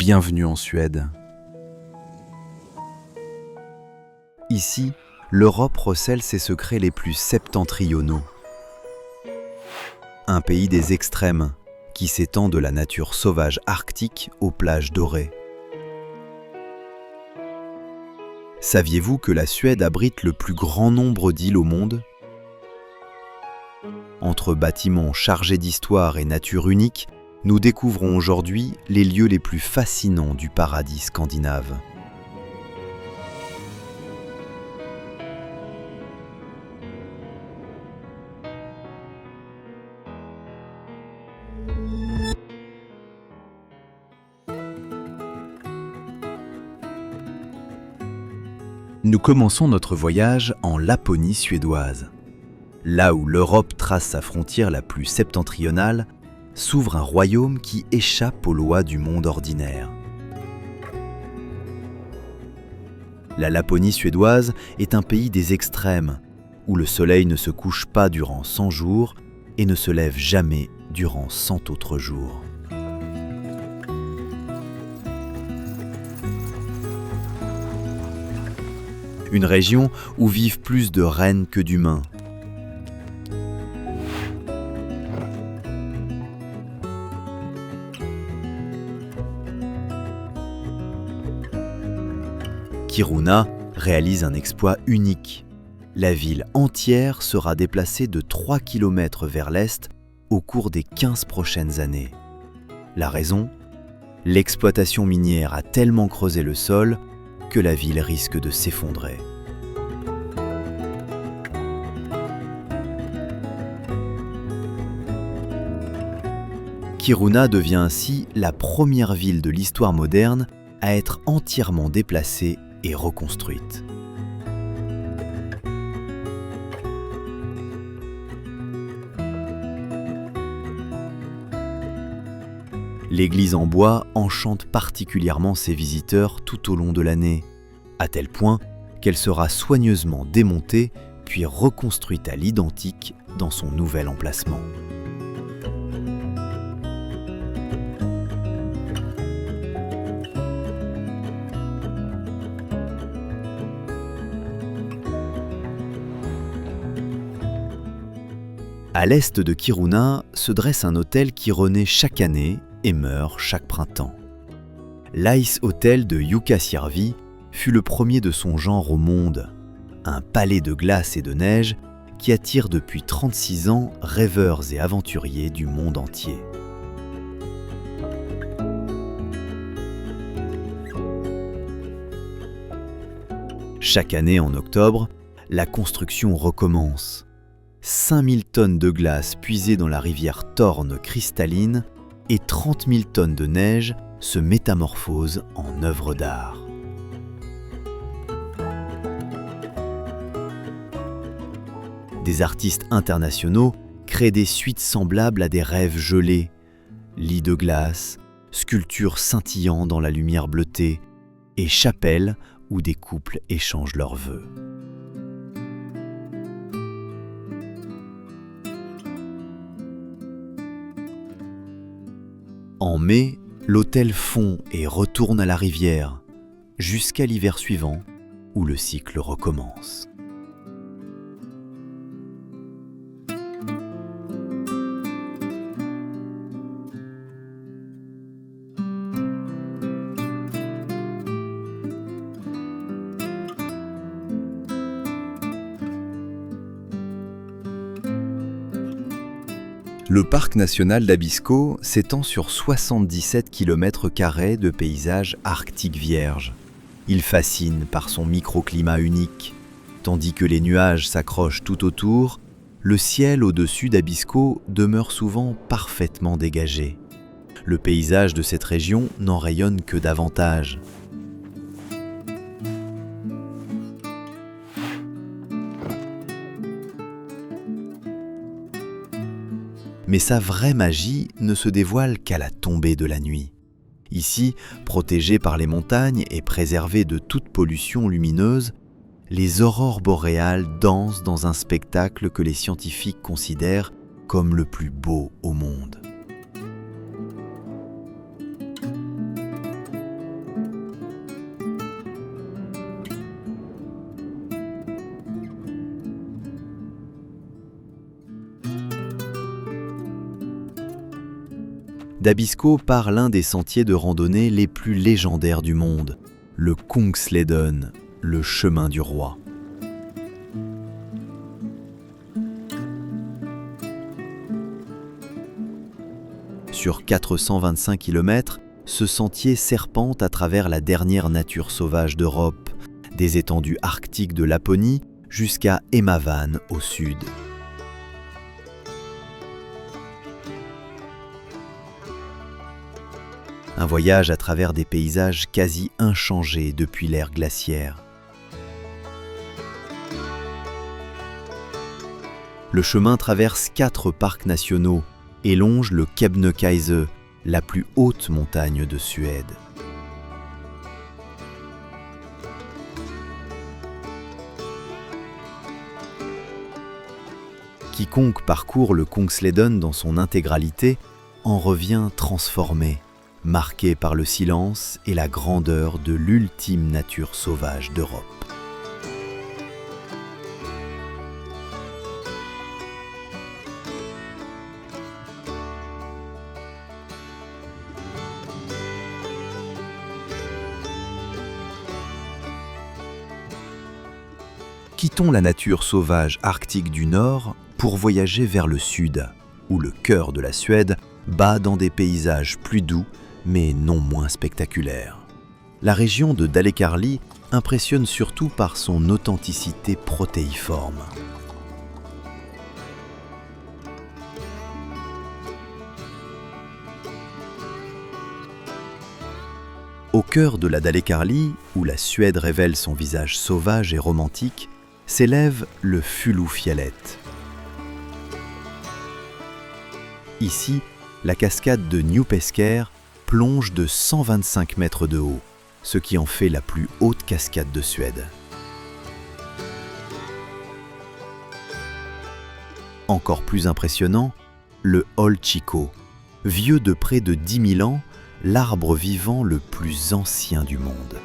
bienvenue en Suède. Ici, l'Europe recèle ses secrets les plus septentrionaux. Un pays des extrêmes, qui s'étend de la nature sauvage arctique aux plages dorées. Saviez-vous que la Suède abrite le plus grand nombre d'îles au monde ? Entre bâtiments chargés d'histoire et nature unique, nous découvrons aujourd'hui les lieux les plus fascinants du paradis scandinave. Nous commençons notre voyage en Laponie suédoise. Là où l'Europe trace sa frontière la plus septentrionale, s'ouvre un royaume qui échappe aux lois du monde ordinaire. La Laponie suédoise est un pays des extrêmes, où le soleil ne se couche pas durant 100 jours et ne se lève jamais durant 100 autres jours. Une région où vivent plus de rennes que d'humains. Kiruna réalise un exploit unique. La ville entière sera déplacée de 3 km vers l'est au cours des 15 prochaines années. La raison ? L'exploitation minière a tellement creusé le sol que la ville risque de s'effondrer. Kiruna devient ainsi la première ville de l'histoire moderne à être entièrement déplacée et reconstruite. L'église en bois enchante particulièrement ses visiteurs tout au long de l'année, à tel point qu'elle sera soigneusement démontée puis reconstruite à l'identique dans son nouvel emplacement. À l'est de Kiruna se dresse un hôtel qui renaît chaque année et meurt chaque printemps. L'Ice Hotel de Jukkasjärvi fut le premier de son genre au monde, un palais de glace et de neige qui attire depuis 36 ans rêveurs et aventuriers du monde entier. Chaque année en octobre, la construction recommence. 5000 tonnes de glace puisées dans la rivière Torne cristalline et 30 000 tonnes de neige se métamorphosent en œuvres d'art. Des artistes internationaux créent des suites semblables à des rêves gelés, lits de glace, sculptures scintillant dans la lumière bleutée et chapelles où des couples échangent leurs vœux. En mai, l'hôtel fond et retourne à la rivière, jusqu'à l'hiver suivant, où le cycle recommence. Le parc national d'Abisko s'étend sur 77 km² de paysages arctiques vierges. Il fascine par son microclimat unique. Tandis que les nuages s'accrochent tout autour, le ciel au-dessus d'Abisko demeure souvent parfaitement dégagé. Le paysage de cette région n'en rayonne que davantage. Mais sa vraie magie ne se dévoile qu'à la tombée de la nuit. Ici, protégés par les montagnes et préservés de toute pollution lumineuse, les aurores boréales dansent dans un spectacle que les scientifiques considèrent comme le plus beau au monde. d'Abisko part l'un des sentiers de randonnée les plus légendaires du monde, le Kungsleden, le chemin du roi. Sur 425 km, ce sentier serpente à travers la dernière nature sauvage d'Europe, des étendues arctiques de Laponie jusqu'à Emavan au sud. Un voyage à travers des paysages quasi inchangés depuis l'ère glaciaire. Le chemin traverse 4 parcs nationaux et longe le Kebnekaise, la plus haute montagne de Suède. Quiconque parcourt le Kungsleden dans son intégralité en revient transformé, marqué par le silence et la grandeur de l'ultime nature sauvage d'Europe. Quittons la nature sauvage arctique du Nord pour voyager vers le Sud, où le cœur de la Suède bat dans des paysages plus doux, mais non moins spectaculaires. La région de Dalekarli impressionne surtout par son authenticité protéiforme. Au cœur de la Dalekarli, où la Suède révèle son visage sauvage et romantique, s'élève le Fullufjellet. Ici, la cascade de Dnupeskär plonge de 125 mètres de haut, ce qui en fait la plus haute cascade de Suède. Encore plus impressionnant, le Olchiko, vieux de près de 10 000 ans, l'arbre vivant le plus ancien du monde.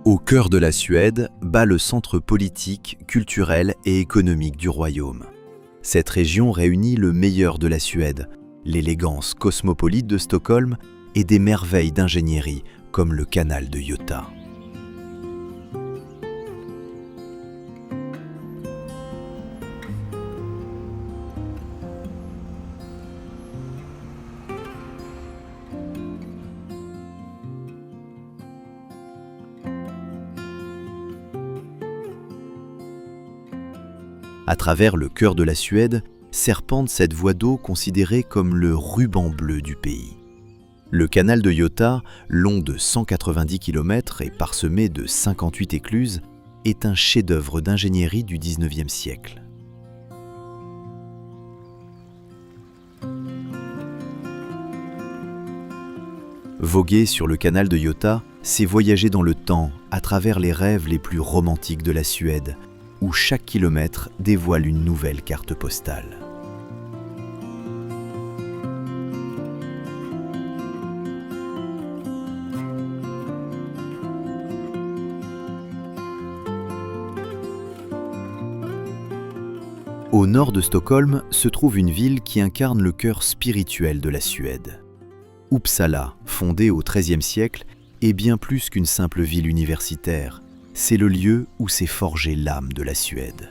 Au cœur de la Suède bat le centre politique, culturel et économique du royaume. Cette région réunit le meilleur de la Suède, l'élégance cosmopolite de Stockholm et des merveilles d'ingénierie comme le canal de Göta. À travers le cœur de la Suède, serpente cette voie d'eau considérée comme le ruban bleu du pays. Le canal de Göta, long de 190 km et parsemé de 58 écluses, est un chef-d'œuvre d'ingénierie du XIXe siècle. Voguer sur le canal de Göta, c'est voyager dans le temps, à travers les rêves les plus romantiques de la Suède, où chaque kilomètre dévoile une nouvelle carte postale. Au nord de Stockholm se trouve une ville qui incarne le cœur spirituel de la Suède. Uppsala, fondée au XIIIe siècle, est bien plus qu'une simple ville universitaire. C'est le lieu où s'est forgée l'âme de la Suède.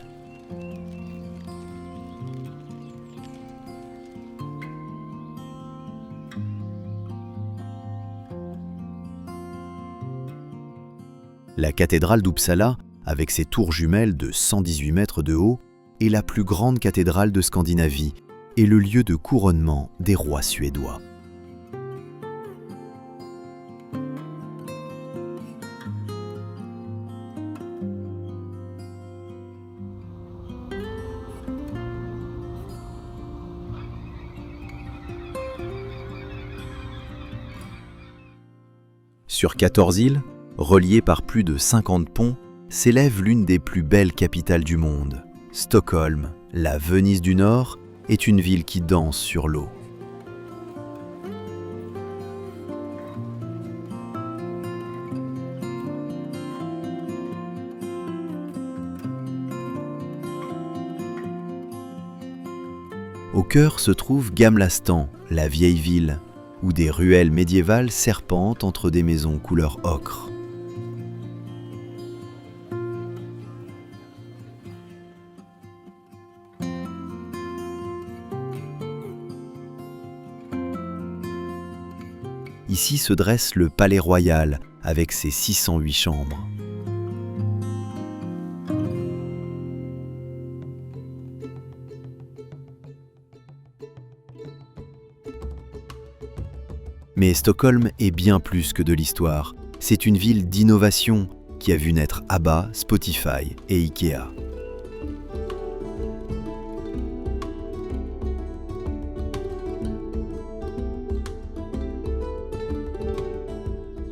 La cathédrale d'Uppsala, avec ses tours jumelles de 118 mètres de haut, est la plus grande cathédrale de Scandinavie et le lieu de couronnement des rois suédois. Sur 14 îles, reliées par plus de 50 ponts, s'élève l'une des plus belles capitales du monde. Stockholm, la Venise du Nord, est une ville qui danse sur l'eau. Au cœur se trouve Gamla stan, la vieille ville, où des ruelles médiévales serpentent entre des maisons couleur ocre. Ici se dresse le Palais Royal avec ses 608 chambres. Mais Stockholm est bien plus que de l'histoire. C'est une ville d'innovation qui a vu naître ABBA, Spotify et Ikea.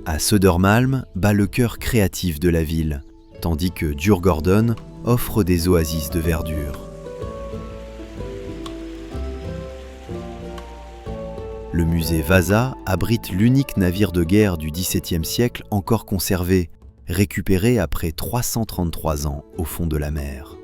À Södermalm bat le cœur créatif de la ville, tandis que Djurgården offre des oasis de verdure. Le musée Vasa abrite l'unique navire de guerre du XVIIe siècle encore conservé, récupéré après 333 ans au fond de la mer.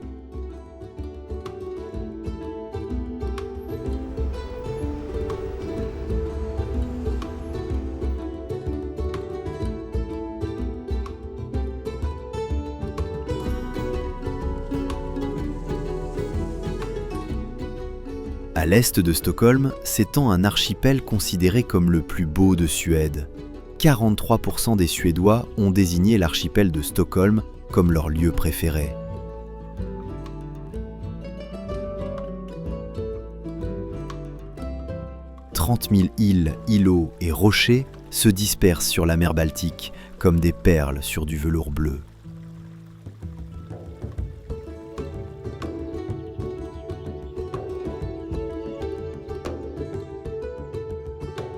À l'est de Stockholm s'étend un archipel considéré comme le plus beau de Suède. 43% des Suédois ont désigné l'archipel de Stockholm comme leur lieu préféré. « 30 000 îles, îlots et rochers se dispersent sur la mer Baltique comme des perles sur du velours bleu.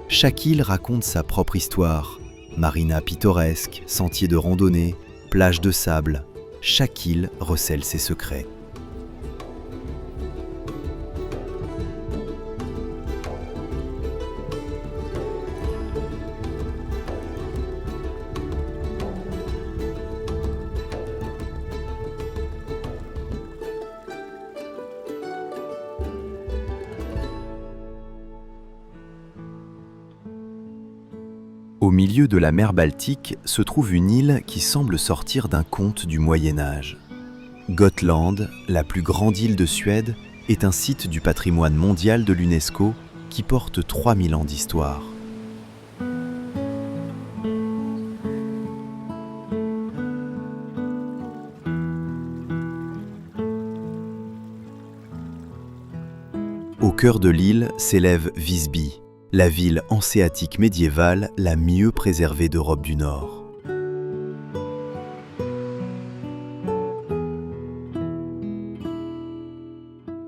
Chaque île raconte sa propre histoire. Marina pittoresque, sentiers de randonnée, plages de sable. Chaque île recèle ses secrets. Au milieu de la mer Baltique se trouve une île qui semble sortir d'un conte du Moyen Âge. Gotland, la plus grande île de Suède, est un site du patrimoine mondial de l'UNESCO qui porte 3000 ans d'histoire. Au cœur de l'île s'élève Visby, la ville hanséatique médiévale la mieux préservée d'Europe du Nord.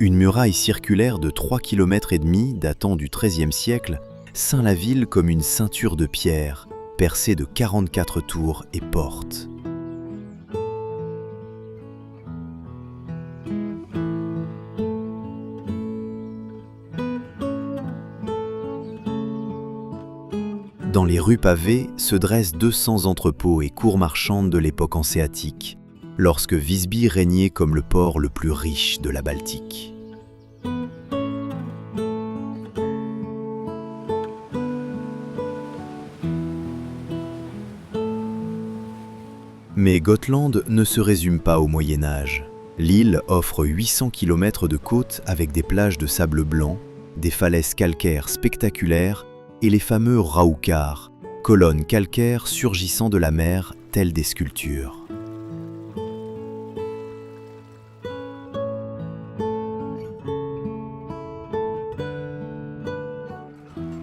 Une muraille circulaire de 3,5 km datant du XIIIe siècle ceint la ville comme une ceinture de pierre, percée de 44 tours et portes. Dans les rues pavées se dressent 200 entrepôts et cours marchandes de l'époque hanséatique, lorsque Visby régnait comme le port le plus riche de la Baltique. Mais Gotland ne se résume pas au Moyen Âge. L'île offre 800 km de côte avec des plages de sable blanc, des falaises calcaires spectaculaires et les fameux raukar, colonnes calcaires surgissant de la mer telles des sculptures.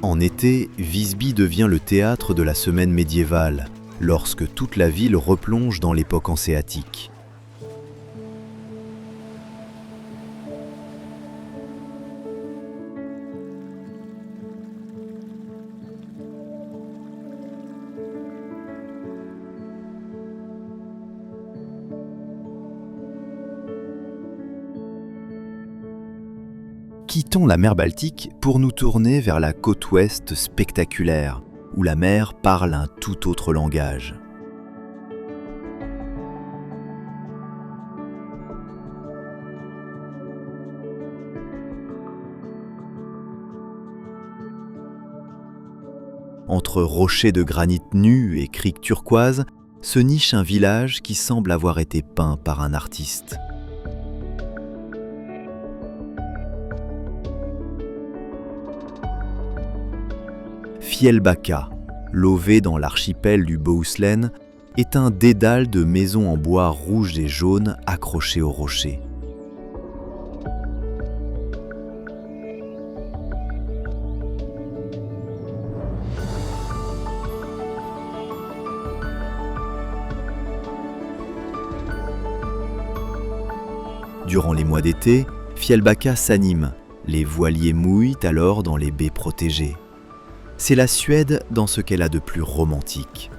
En été, Visby devient le théâtre de la semaine médiévale, lorsque toute la ville replonge dans l'époque hanséatique. Quittons la mer Baltique pour nous tourner vers la côte ouest spectaculaire, où la mer parle un tout autre langage. Entre rochers de granit nus et criques turquoises, se niche un village qui semble avoir été peint par un artiste. Fjällbacka, lové dans l'archipel du Bohuslän, est un dédale de maisons en bois rouge et jaune accrochées aux rochers. Durant les mois d'été, Fjällbacka s'anime. Les voiliers mouillent alors dans les baies protégées. C'est la Suède dans ce qu'elle a de plus romantique.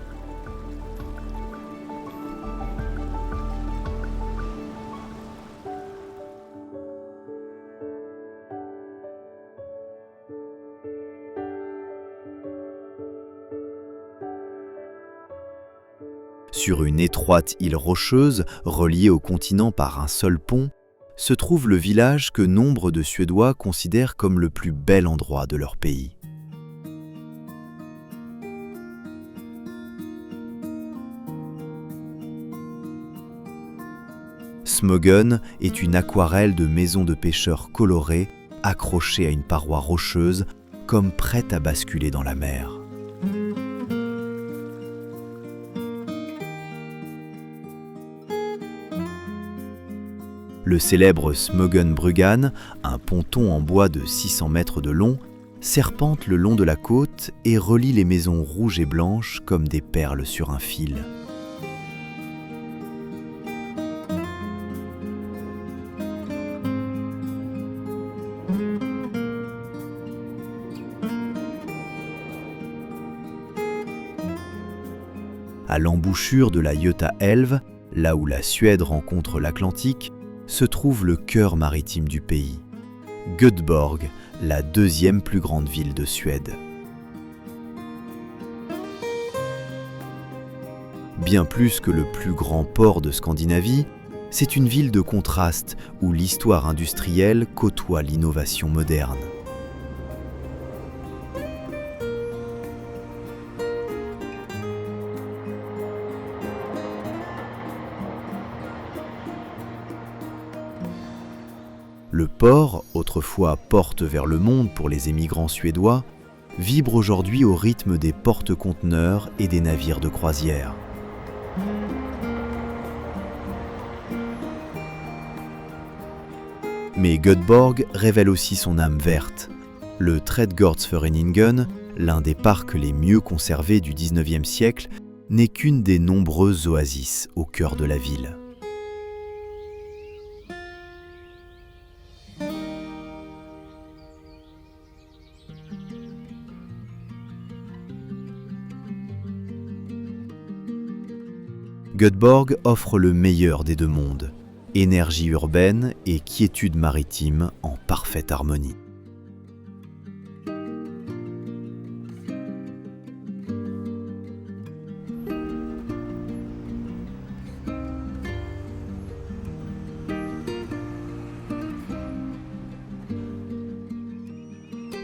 Sur une étroite île rocheuse, reliée au continent par un seul pont, se trouve le village que nombre de Suédois considèrent comme le plus bel endroit de leur pays. Smögen est une aquarelle de maisons de pêcheurs colorées accrochée à une paroi rocheuse, comme prête à basculer dans la mer. Le célèbre Smögenbryggan, un ponton en bois de 600 mètres de long, serpente le long de la côte et relie les maisons rouges et blanches comme des perles sur un fil. À l'embouchure de la Göta-älv, là où la Suède rencontre l'Atlantique, se trouve le cœur maritime du pays, Göteborg, la deuxième plus grande ville de Suède. Bien plus que le plus grand port de Scandinavie, c'est une ville de contraste où l'histoire industrielle côtoie l'innovation moderne. Le port, autrefois porte vers le monde pour les émigrants suédois, vibre aujourd'hui au rythme des porte-conteneurs et des navires de croisière. Mais Göteborg révèle aussi son âme verte. Le Trädgårdsföreningen, l'un des parcs les mieux conservés du XIXe siècle, n'est qu'une des nombreuses oasis au cœur de la ville. Göteborg offre le meilleur des deux mondes, énergie urbaine et quiétude maritime en parfaite harmonie.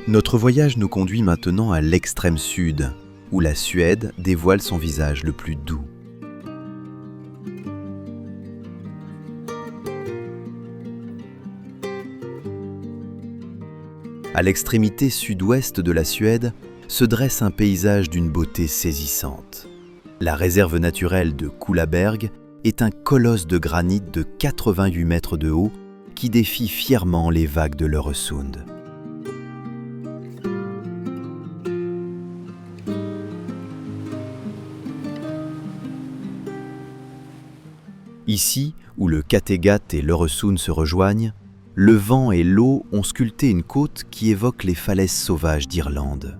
Notre voyage nous conduit maintenant à l'extrême sud, où la Suède dévoile son visage le plus doux. À l'extrémité sud-ouest de la Suède se dresse un paysage d'une beauté saisissante. La réserve naturelle de Kullaberg est un colosse de granit de 88 mètres de haut qui défie fièrement les vagues de l'Öresund. Ici, où le Kattegat et l'Öresund se rejoignent, le vent et l'eau ont sculpté une côte qui évoque les falaises sauvages d'Irlande.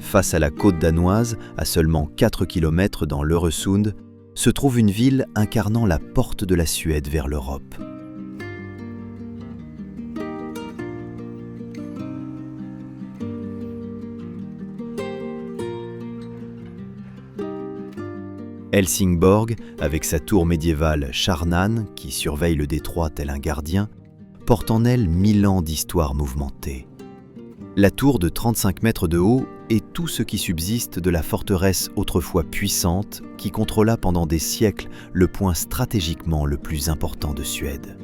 face à la côte danoise, à seulement 4 km dans l'Öresund, se trouve une ville incarnant la porte de la Suède vers l'Europe. Helsingborg, avec sa tour médiévale Kärnan, qui surveille le détroit tel un gardien, porte en elle 1000 ans d'histoire mouvementée. La tour de 35 mètres de haut est tout ce qui subsiste de la forteresse autrefois puissante qui contrôla pendant des siècles le point stratégiquement le plus important de Suède.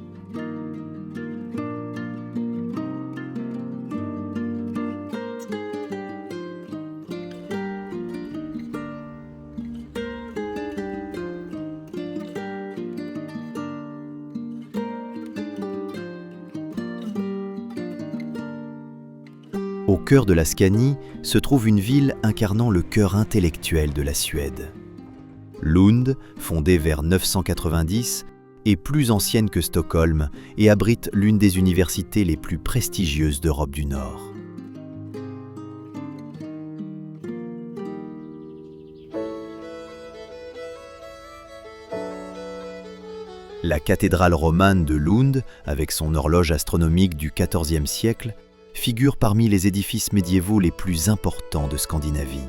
Au cœur de la Scanie se trouve une ville incarnant le cœur intellectuel de la Suède. Lund, fondée vers 990, est plus ancienne que Stockholm et abrite l'une des universités les plus prestigieuses d'Europe du Nord. La cathédrale romane de Lund, avec son horloge astronomique du XIVe siècle, figure parmi les édifices médiévaux les plus importants de Scandinavie.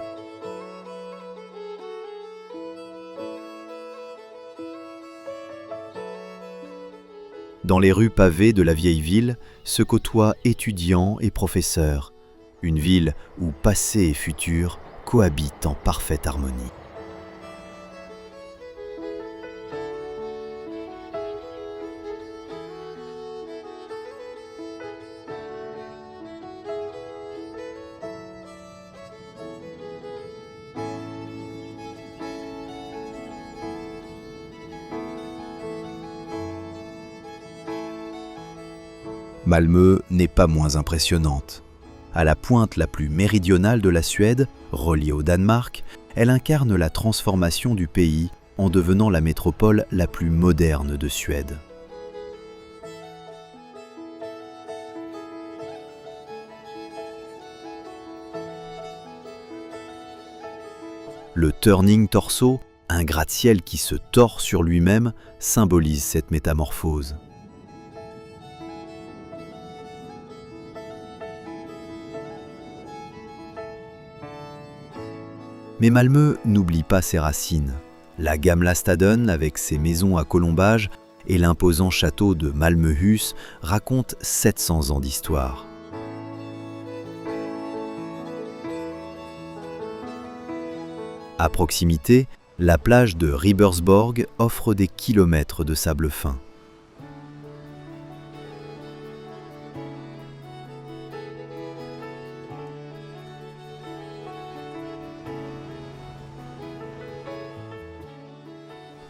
Dans les rues pavées de la vieille ville se côtoient étudiants et professeurs, une ville où passé et futur cohabitent en parfaite harmonie. Malmö n'est pas moins impressionnante. À la pointe la plus méridionale de la Suède, reliée au Danemark, elle incarne la transformation du pays en devenant la métropole la plus moderne de Suède. Le Turning Torso, un gratte-ciel qui se tord sur lui-même, symbolise cette métamorphose. Mais Malmö n'oublie pas ses racines. La Gamla Staden, avec ses maisons à colombages, et l'imposant château de Malmöhus racontent 700 ans d'histoire. À proximité, la plage de Ribersborg offre des kilomètres de sable fin.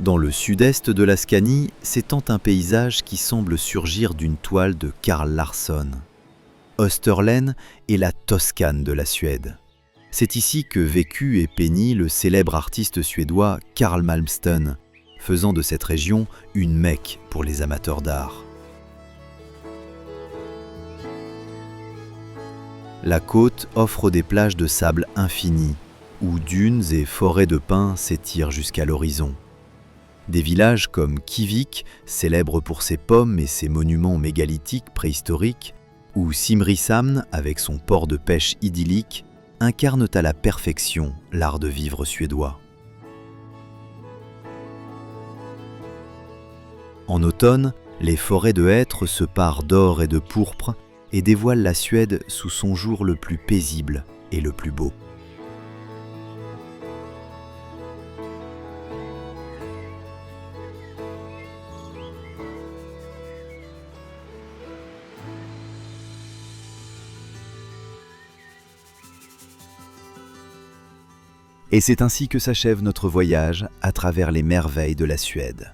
Dans le sud-est de la Scanie s'étend un paysage qui semble surgir d'une toile de Carl Larsson. Österlen est la Toscane de la Suède. C'est ici que vécut et peignit le célèbre artiste suédois Carl Malmsten, faisant de cette région une Mecque pour les amateurs d'art. La côte offre des plages de sable infinies, où dunes et forêts de pins s'étirent jusqu'à l'horizon. Des villages comme Kivik, célèbre pour ses pommes et ses monuments mégalithiques préhistoriques, ou Simrishamn, avec son port de pêche idyllique, incarnent à la perfection l'art de vivre suédois. En automne, les forêts de hêtres se parent d'or et de pourpre et dévoilent la Suède sous son jour le plus paisible et le plus beau. Et c'est ainsi que s'achève notre voyage à travers les merveilles de la Suède,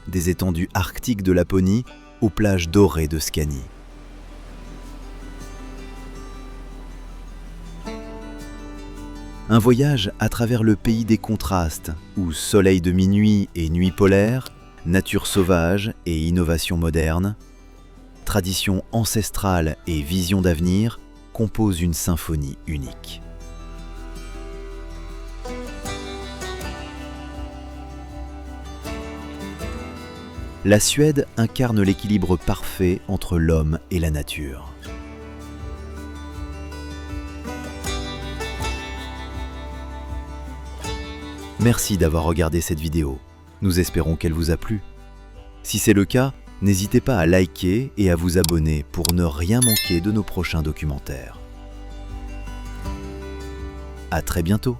des étendues arctiques de Laponie aux plages dorées de Scanie. Un voyage à travers le pays des contrastes, où soleil de minuit et nuit polaire, nature sauvage et innovation moderne, tradition ancestrale et vision d'avenir composent une symphonie unique. la Suède incarne l'équilibre parfait entre l'homme et la nature. Merci d'avoir regardé cette vidéo. Nous espérons qu'elle vous a plu. Si c'est le cas, n'hésitez pas à liker et à vous abonner pour ne rien manquer de nos prochains documentaires. À très bientôt.